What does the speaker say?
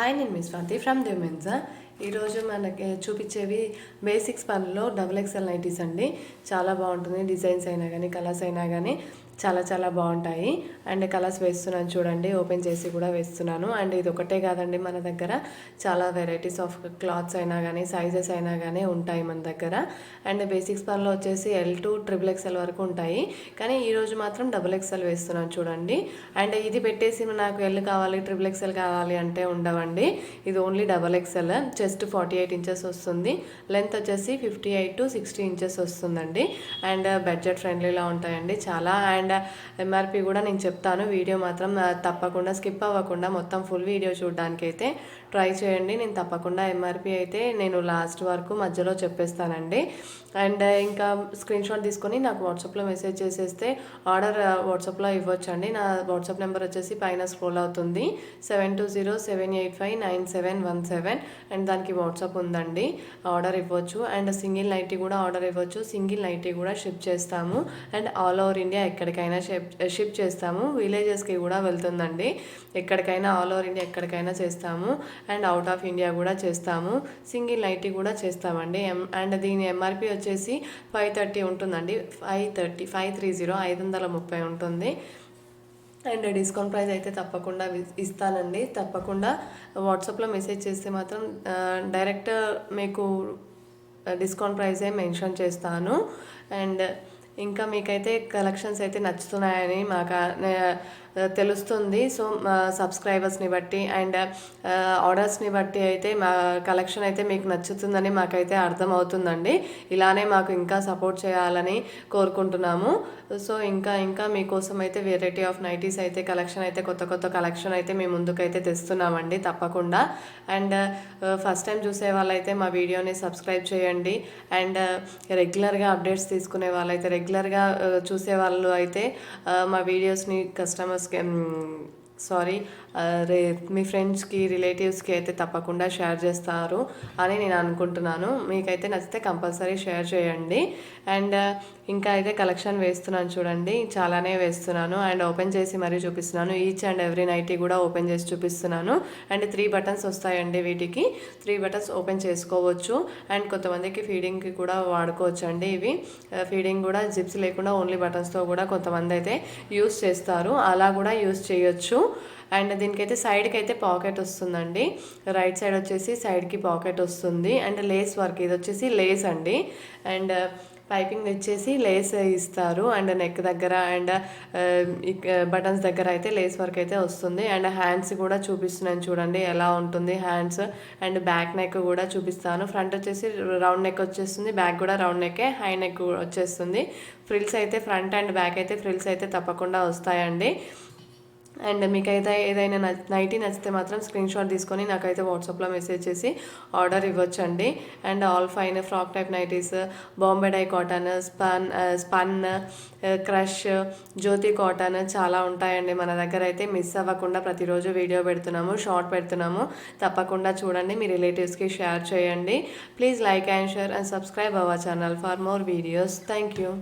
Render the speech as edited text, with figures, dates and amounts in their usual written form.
Hi, నేను మీ Swathi from దిమెన్సా. ఈరోజు మనకి చూపించేవి బేసిక్స్ పనిలో డబుల్ ఎక్స్ఎల్ నైటీస్ అండి. చాలా బాగుంటుంది. డిజైన్స్ అయినా కానీ కలర్స్ అయినా కానీ చాలా బాగుంటాయి. అండ్ కలర్స్ వేస్తున్నాను చూడండి, ఓపెన్ చేసి కూడా వేస్తున్నాను. అండ్ ఇది ఒకటే కాదండి, మన దగ్గర చాలా వెరైటీస్ ఆఫ్ క్లాత్స్ అయినా కానీ సైజెస్ అయినా కానీ ఉంటాయి మన దగ్గర. అండ్ బేసిక్స్ పనిలో వచ్చేసి L to XXL వరకు ఉంటాయి, కానీ ఈరోజు మాత్రం డబుల్ ఎక్స్ఎల్ వేస్తున్నాను చూడండి. అండ్ ఇది పెట్టేసి నాకు L కావాలి XXL కావాలి అంటే ఉండవండి. ఇది only double XL. Chest 48 inches వస్తుంది, లెంత్ వచ్చేసి 58 to 60 ఇంచెస్ వస్తుందండి. అండ్ బడ్జెట్ ఫ్రెండ్లీలా ఉంటాయండి చాలా. అండ్ ఎంఆర్పి కూడా నేను చెప్తాను, వీడియో మాత్రం తప్పకుండా స్కిప్ అవ్వకుండా మొత్తం ఫుల్ వీడియో చూడడానికి అయితే ట్రై చేయండి. నేను తప్పకుండా ఎంఆర్పి అయితే నేను లాస్ట్ వరకు మధ్యలో చెప్పేస్తానండి. అండ్ ఇంకా స్క్రీన్ షాట్ తీసుకొని నాకు వాట్సాప్లో మెసేజ్ చేసేస్తే ఆర్డర్ వాట్సాప్లో ఇవ్వచ్చండి. నా వాట్సాప్ నెంబర్ వచ్చేసి పైన స్క్రోల్ అవుతుంది, 7207859717. అండ్ దానికి వాట్సాప్ ఉందండి, ఆర్డర్ ఇవ్వచ్చు. అండ్ సింగిల్ నైటీ కూడా ఆర్డర్ ఇవ్వచ్చు, సింగిల్ నైటీ కూడా షిప్ చేస్తాము. అండ్ ఆల్ ఓవర్ ఇండియా ఎక్కడికైనా షిప్ చేస్తాము. విలేజెస్కి కూడా వెళ్తుందండి, ఎక్కడికైనా ఆల్ ఓవర్ ఇండియా ఎక్కడికైనా చేస్తాము. అండ్ అవుట్ ఆఫ్ ఇండియా కూడా చేస్తాము. సింగిల్ నైటీ కూడా చేస్తామండి. అండ్ దీని ఎంఆర్పి వచ్చేసి 530 ఉంటుందండి. 530 ఉంటుంది. అండ్ డిస్కౌంట్ ప్రైస్ అయితే తప్పకుండా ఇస్తానండి. తప్పకుండా వాట్సాప్లో మెసేజ్ చేస్తే మాత్రం డైరెక్ట్ మీకు డిస్కౌంట్ ప్రైజే మెన్షన్ చేస్తాను. అండ్ ఇంకా మీకైతే కలెక్షన్స్ అయితే నచ్చుతున్నాయని మాకు తెలుస్తుంది. సో మా సబ్స్క్రైబర్స్ని బట్టి అండ్ ఆర్డర్స్ని బట్టి అయితే మా కలెక్షన్ అయితే మీకు నచ్చుతుందని మాకైతే అర్థమవుతుందండి. ఇలానే మాకు ఇంకా సపోర్ట్ చేయాలని కోరుకుంటున్నాము. సో ఇంకా మీకోసం అయితే వెరైటీ ఆఫ్ నైటీస్ అయితే కలెక్షన్ అయితే కొత్త కలెక్షన్ అయితే మేము ముందుకైతే తెస్తున్నామండి తప్పకుండా. అండ్ ఫస్ట్ టైం చూసే వాళ్ళైతే మా వీడియోని సబ్స్క్రైబ్ చేయండి. అండ్ రెగ్యులర్గా అప్డేట్స్ తీసుకునే వాళ్ళైతే రెగ్యులర్గా చూసే వాళ్ళు అయితే మా వీడియోస్ని మీ ఫ్రెండ్స్కి రిలేటివ్స్కి అయితే తప్పకుండా షేర్ చేస్తారు అని నేను అనుకుంటున్నాను. మీకైతే నచ్చితే కంపల్సరీ షేర్ చేయండి. అండ్ ఇంకా అయితే కలెక్షన్ వేస్తున్నాను చూడండి, చాలానే వేస్తున్నాను. అండ్ ఓపెన్ చేసి మరీ చూపిస్తున్నాను. ఈచ్ అండ్ ఎవ్రీ నైటీ కూడా ఓపెన్ చేసి చూపిస్తున్నాను. అండ్ 3 బటన్స్ వస్తాయండి, వీటికి 3 బటన్స్ ఓపెన్ చేసుకోవచ్చు. అండ్ కొంతమందికి ఫీడింగ్కి కూడా వాడుకోవచ్చు అండి. ఇవి ఫీడింగ్ కూడా జిప్స్ లేకుండా ఓన్లీ బటన్స్తో కూడా కొంతమంది అయితే యూస్ చేస్తారు, అలా కూడా యూస్ చేయొచ్చు. అండ్ దీనికైతే సైడ్కి అయితే పాకెట్ వస్తుందండి. రైట్ సైడ్ వచ్చేసి సైడ్కి పాకెట్ వస్తుంది. అండ్ లేస్ వర్క్, ఇది వచ్చేసి లేస్ అండి. అండ్ పైపింగ్ వచ్చేసి లేస్ ఇస్తారు. అండ్ నెక్ దగ్గర అండ్ బటన్స్ దగ్గర అయితే లేస్ వర్క్ అయితే వస్తుంది. అండ్ హ్యాండ్స్ కూడా చూపిస్తున్నాను చూడండి ఎలా ఉంటుంది హ్యాండ్స్. అండ్ బ్యాక్ నెక్ కూడా చూపిస్తాను. ఫ్రంట్ వచ్చేసి రౌండ్ నెక్ వచ్చేస్తుంది, బ్యాక్ కూడా రౌండ్ నెక్కే, హై నెక్ వచ్చేస్తుంది. ఫ్రిల్స్ అయితే ఫ్రంట్ అండ్ బ్యాక్ అయితే ఫ్రిల్స్ అయితే తప్పకుండా వస్తాయండి. అండ్ మీకైతే ఏదైనా నైటీ నచ్చితే మాత్రం స్క్రీన్ షాట్ తీసుకొని నాకైతే వాట్సాప్లో మెసేజ్ చేసి ఆర్డర్ ఇవ్వచ్చండి. And all fine frock type nighties, Bombay dye cotton, spun, crush, Jyoti cotton చాలా ఉంటాయండి మన దగ్గర. అయితే మిస్ అవ్వకుండా ప్రతిరోజు వీడియో పెడుతున్నాము, షార్ట్ పెడుతున్నాము. తప్పకుండా చూడండి, మీ రిలేటివ్స్కి షేర్ చేయండి. Please like and share and subscribe our channel for more videos. Thank you.